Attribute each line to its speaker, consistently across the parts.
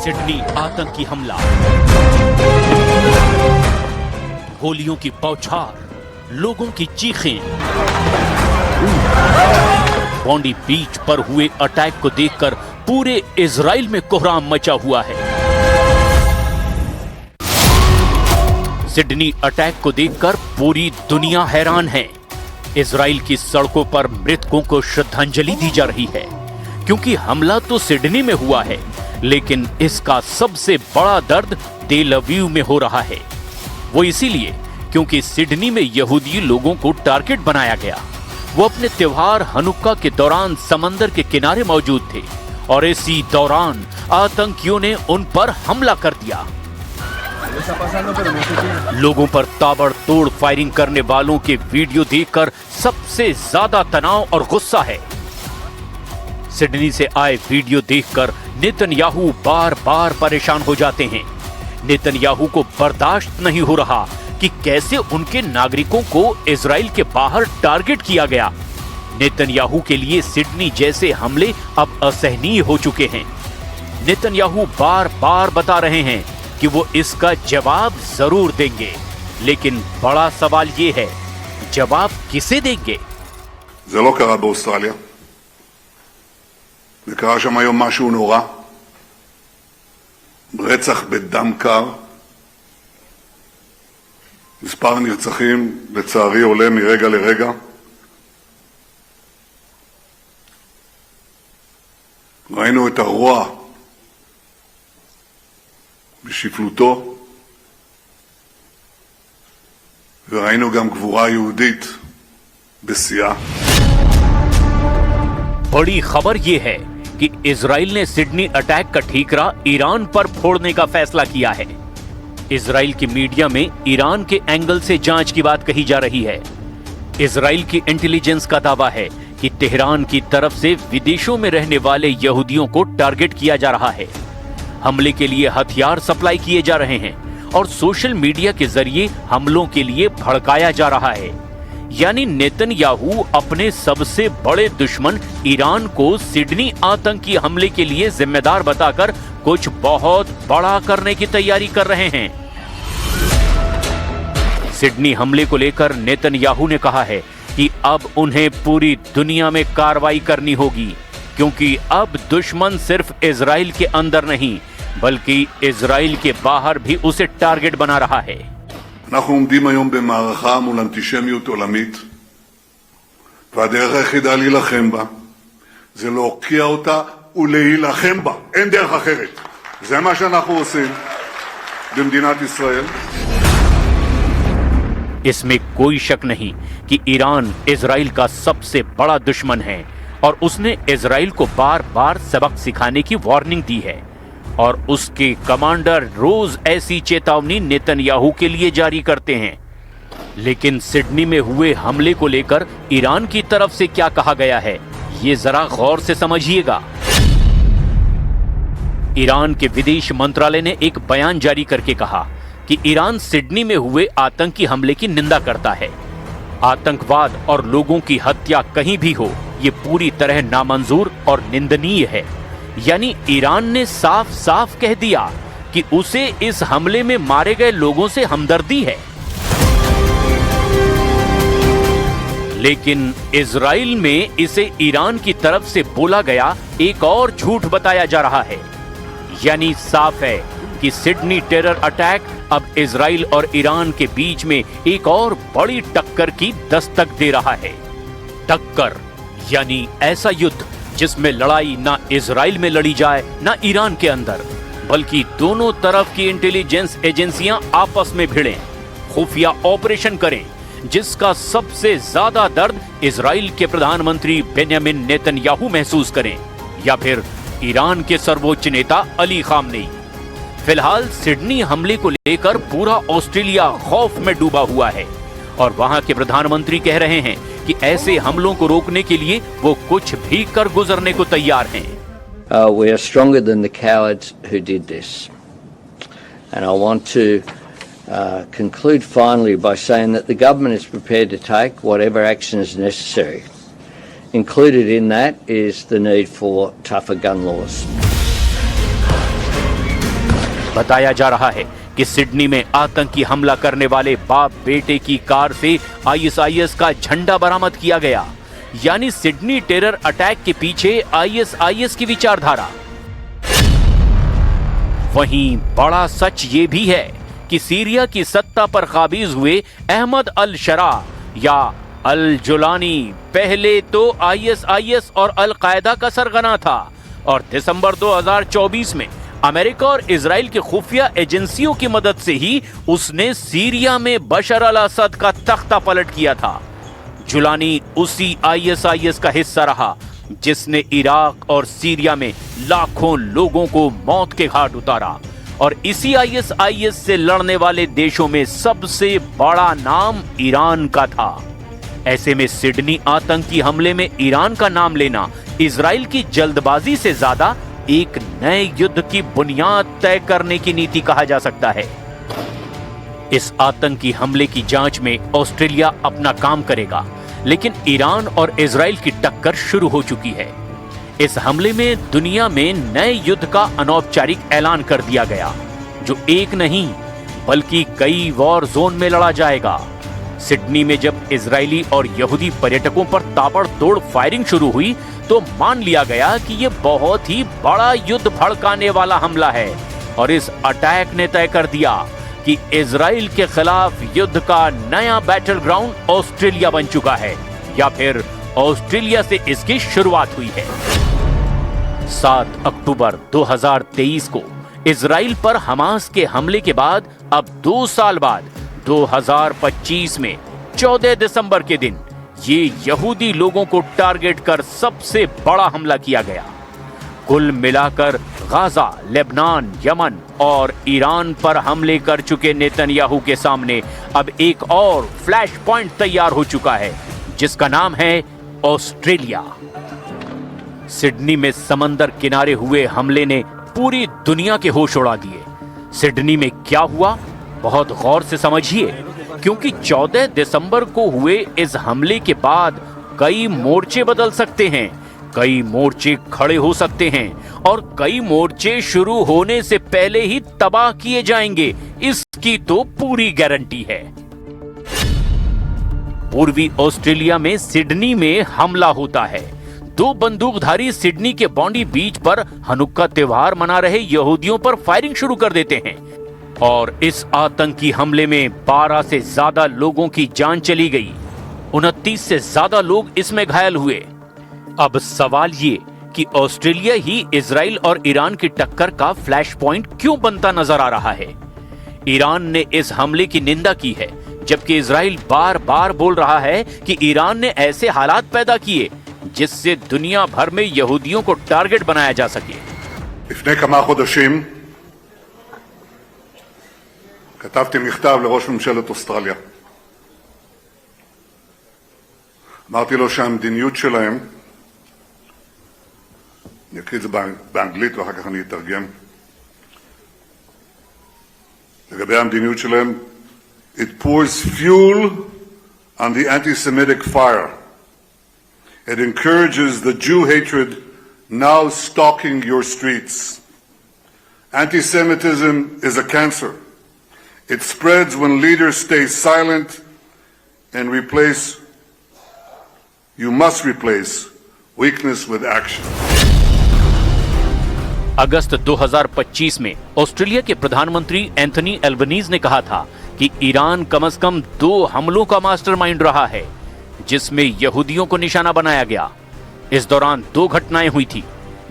Speaker 1: Sydney आतंकी हमला, गोलियों की बौछार, लोगों की चीखें। बॉन्डी बीच पर हुए अटैक को देखकर पूरे इजराइल में कोहराम मचा हुआ है। सिडनी अटैक को देखकर पूरी दुनिया हैरान है। इजराइल की सड़कों पर मृतकों को श्रद्धांजलि दी जा रही है, क्योंकि हमला तो सिडनी में हुआ है, लेकिन इसका सबसे बड़ा दर्द तेल अवीव में हो रहा है। वो इसीलिए क्योंकि सिडनी में यहूदी लोगों को टारगेट बनाया गया। वो अपने त्योहार हनुक्का के दौरान समंदर के किनारे मौजूद थे और इसी दौरान आतंकियों ने उन पर हमला कर दिया। लोगों पर ताबड़तोड़ फायरिंग करने वालों के वीडियो देखकर सबसे ज्यादा तनाव और गुस्सा है। सिडनी से आए वीडियो देखकर नेतन्याहू बार बार परेशान हो जाते हैं। नेतन्याहू को बर्दाश्त नहीं हो रहा कि कैसे उनके नागरिकों को इजराइल के बाहर टारगेट किया गया। नेतन्याहू के लिए सिडनी जैसे हमले अब असहनीय हो चुके हैं। नेतन्याहू बार बार बता रहे हैं कि वो इसका जवाब जरूर देंगे, लेकिन बड़ा सवाल ये है, जवाब किसे देंगे?
Speaker 2: זה לא קרה באוסטרליה. זה קרה שם היום משהו נורא. רצח בדם קר. מספר הנרצחים לצערי עולה מרגע לרגע. ראינו את הרוע בשפלותו, וראינו גם גבורה יהודית בשיאה.
Speaker 1: बड़ी खबर यह है कि इजराइल ने सिडनी अटैक का ठीकरा ईरान पर फोड़ने का फैसला किया है। इजराइल की मीडिया में ईरान के एंगल से जांच की बात कही जा रही है। इजराइल की इंटेलिजेंस का दावा है कि तेहरान की तरफ से विदेशों में रहने वाले यहूदियों को टारगेट किया जा रहा है। हमले के लिए हथियार सप्लाई किए जा रहे हैं और सोशल मीडिया के जरिए हमलों के लिए भड़काया जा रहा है। यानी नेतन्याहू अपने सबसे बड़े दुश्मन ईरान को सिडनी आतंकी हमले के लिए जिम्मेदार बताकर कुछ बहुत बड़ा करने की तैयारी कर रहे हैं। सिडनी हमले को लेकर नेतन्याहू ने कहा है कि अब उन्हें पूरी दुनिया में कार्रवाई करनी होगी, क्योंकि अब दुश्मन सिर्फ इजराइल के अंदर नहीं बल्कि इजराइल के बाहर भी उसे टारगेट बना रहा है।
Speaker 2: אנחנו עומדים היום במערכה מול אנטישמיות עולמית, והדרך היחידה להילחם בה זה להוקיע אותה ולהילחם בה. אין דרך אחרת. זה מה שאנחנו עושים במדינת ישראל.
Speaker 1: इसमें कोई शक नहीं कि ईरान इजराइल का सबसे बड़ा दुश्मन है और उसने इजराइल को बार बार सबक सिखाने की वार्निंग दी है और उसके कमांडर रोज ऐसी चेतावनी नेतन्याहू के लिए जारी करते हैं। लेकिन सिडनी में हुए हमले को लेकर ईरान की तरफ से क्या कहा गया है, ये जरा गौर से समझिएगा। ईरान के विदेश मंत्रालय ने एक बयान जारी करके कहा कि ईरान सिडनी में हुए आतंकी हमले की निंदा करता है। आतंकवाद और लोगों की हत्या कहीं भी हो, ये पूरी तरह नामंजूर और निंदनीय है। यानी ईरान ने साफ साफ कह दिया कि उसे इस हमले में मारे गए लोगों से हमदर्दी है। लेकिन इजराइल में इसे ईरान की तरफ से बोला गया एक और झूठ बताया जा रहा है। यानी साफ है कि सिडनी टेरर अटैक अब इजराइल और ईरान के बीच में एक और बड़ी टक्कर की दस्तक दे रहा है। टक्कर यानी ऐसा युद्ध जिसमें लड़ाई ना इजराइल में लड़ी जाए ना ईरान के अंदर, बल्कि दोनों तरफ की इंटेलिजेंस एजेंसियां आपस में भिड़ें, खुफिया ऑपरेशन करें, जिसका सबसे ज्यादा दर्द इजराइल के प्रधानमंत्री बेंयामिन नेतन्याहू महसूस करें या फिर ईरान के सर्वोच्च नेता अली खामनेई। फिलहाल सिडनी हमले को लेकर पूरा ऑस्ट्रेलिया खौफ में डूबा हुआ है और वहां के प्रधानमंत्री कह रहे हैं कि ऐसे हमलों को रोकने के लिए वो कुछ भी कर गुजरने को तैयार हैं।
Speaker 3: We are stronger than the cowards who did this. And I want to conclude finally by saying that the government is prepared to take whatever action is necessary. Included in that is the need for tougher gun laws.
Speaker 1: बताया जा रहा है कि Sydney में आतंकी हमला करने वाले बाप बेटे की कार से आईएसआईएस का झंडा बरामद किया गया। यानी सिडनी टेरर अटैक के पीछे आईएसआईएस की विचारधारा। वहीं बड़ा सच ये भी है कि सीरिया की सत्ता पर काबिज हुए अहमद अल शरा या अल जुलानी पहले तो आईएसआईएस और अल कायदा का सरगना था और दिसंबर 2024 में अमेरिका और इजराइल की खुफिया एजेंसियों की मदद से ही उसने सीरिया में बशर अल असद का तख्ता पलट किया था। जुलानी उसी आईएसआईएस का हिस्सा रहा जिसने इराक और सीरिया में लाखों लोगों को मौत के घाट उतारा और इसी आईएसआईएस से लड़ने वाले देशों में सबसे बड़ा नाम ईरान का था। ऐसे में सिडनी आतंकी हमले में ईरान का नाम लेना इजराइल की जल्दबाजी से ज्यादा एक नए युद्ध की बुनियाद तय करने की नीति कहा जा सकता है। इस आतंकी हमले की जांच में ऑस्ट्रेलिया अपना काम करेगा, लेकिन ईरान और इजराइल की टक्कर शुरू हो चुकी है। इस हमले में दुनिया में नए युद्ध का अनौपचारिक ऐलान कर दिया गया, जो एक नहीं बल्कि कई वॉर जोन में लड़ा जाएगा। सिडनी में जब इजरायली और यहूदी पर्यटकों पर ताबड़तोड़ फायरिंग शुरू हुई तो मान लिया गया कि यह बहुत ही बड़ा युद्ध भड़काने वाला हमला है और इस अटैक ने तय कर दिया कि इजराइल के खिलाफ युद्ध का नया बैटल ग्राउंड ऑस्ट्रेलिया बन चुका है या फिर ऑस्ट्रेलिया से इसकी शुरुआत हुई है। 7 अक्टूबर 2023 को इजराइल पर हमास के हमले के बाद अब 2 साल बाद 2025 में 14 दिसंबर के दिन ये यहूदी लोगों को टारगेट कर सबसे बड़ा हमला किया गया। कुल मिलाकर गाजा, लेबनान, यमन और ईरान पर हमले कर चुके नेतन्याहू के सामने अब एक और फ्लैश पॉइंट तैयार हो चुका है जिसका नाम है ऑस्ट्रेलिया। सिडनी में समंदर किनारे हुए हमले ने पूरी दुनिया के होश उड़ा दिए। सिडनी में क्या हुआ बहुत गौर से समझिए, क्योंकि 14 दिसंबर को हुए इस हमले के बाद कई मोर्चे बदल सकते हैं, कई मोर्चे खड़े हो सकते हैं और कई मोर्चे शुरू होने से पहले ही तबाह किए जाएंगे, इसकी तो पूरी गारंटी है। पूर्वी ऑस्ट्रेलिया में सिडनी में हमला होता है। 2 बंदूकधारी सिडनी के बॉन्डी बीच पर हनुक्का त्योहार मना रहे यहूदियों पर फायरिंग शुरू कर देते हैं और इस आतंकी हमले में 12 से ज्यादा लोगों की जान चली गई, 29 से ज्यादा लोग इसमें घायल हुए। अब सवाल ये कि ऑस्ट्रेलिया ही इजराइल और ईरान की टक्कर का फ्लैश पॉइंट क्यों बनता नजर आ रहा है। ईरान ने इस हमले की निंदा की है, जबकि इजराइल बार बार बोल रहा है कि ईरान ने ऐसे हालात पैदा किए जिससे दुनिया भर में यहूदियों को टारगेट बनाया जा सके।
Speaker 2: לפני כמה חודשים כתבתי מכתב לראש ממשלת אוסטרליה. אמרתי לו שהמדיניות שלהם, אני אקריא את זה באנגלית ואחר כך אני אתרגם, לגבי המדיניות שלהם, it pours fuel on the anti-Semitic fire. It encourages the Jew hatred now stalking your streets. Anti-Semitism is a cancer. It spreads when leaders stay silent and you must replace weakness with action.
Speaker 1: अगस्त 2025 में Australia के प्रधानमंत्री Anthony Albanese ने कहा था कि Iran कम से कम 2 हमलों का मास्टरमाइंड रहा है जिसमें यहूदियों को निशाना बनाया गया। इस दौरान 2 घटनाएं हुई थी,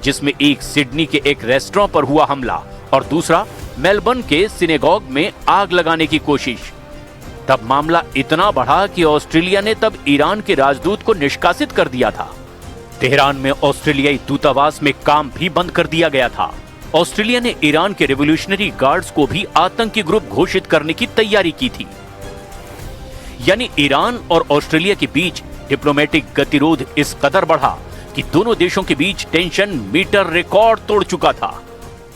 Speaker 1: जिसमें एक सिडनी के एक रेस्टोरेंट पर हुआ हमला और दूसरा मेलबर्न के सिनेगॉग में आग लगाने की कोशिश। तब मामला इतना बढ़ा कि ऑस्ट्रेलिया ने तब ईरान के राजदूत को निष्कासित कर दिया था। तेहरान में ऑस्ट्रेलियाई दूतावास में काम भी बंद कर दिया गया था। ऑस्ट्रेलिया ने ईरान के रिवॉल्यूशनरी गार्ड्स को भी आतंकी ग्रुप घोषित करने की तैयारी की थी। यानी ईरान और ऑस्ट्रेलिया के बीच डिप्लोमेटिक गतिरोध इस कदर बढ़ा कि दोनों देशों के बीच टेंशन मीटर रिकॉर्ड तोड़ चुका था।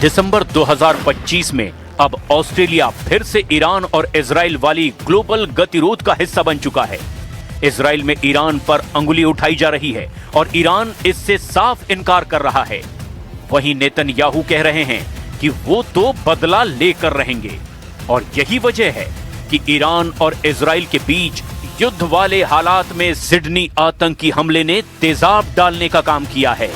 Speaker 1: दिसंबर 2025 में अब ऑस्ट्रेलिया फिर से ईरान और इजराइल वाली ग्लोबल गतिरोध का हिस्सा बन चुका है। इजराइल में ईरान पर अंगुली उठाई जा रही है और ईरान इससे साफ इनकार कर रहा है। वहीं नेतन्याहू कह रहे हैं कि वो तो बदला लेकर रहेंगे और यही वजह है कि ईरान और इजराइल के बीच युद्ध वाले हालात में सिडनी आतंकी हमले ने तेजाब डालने का काम किया है।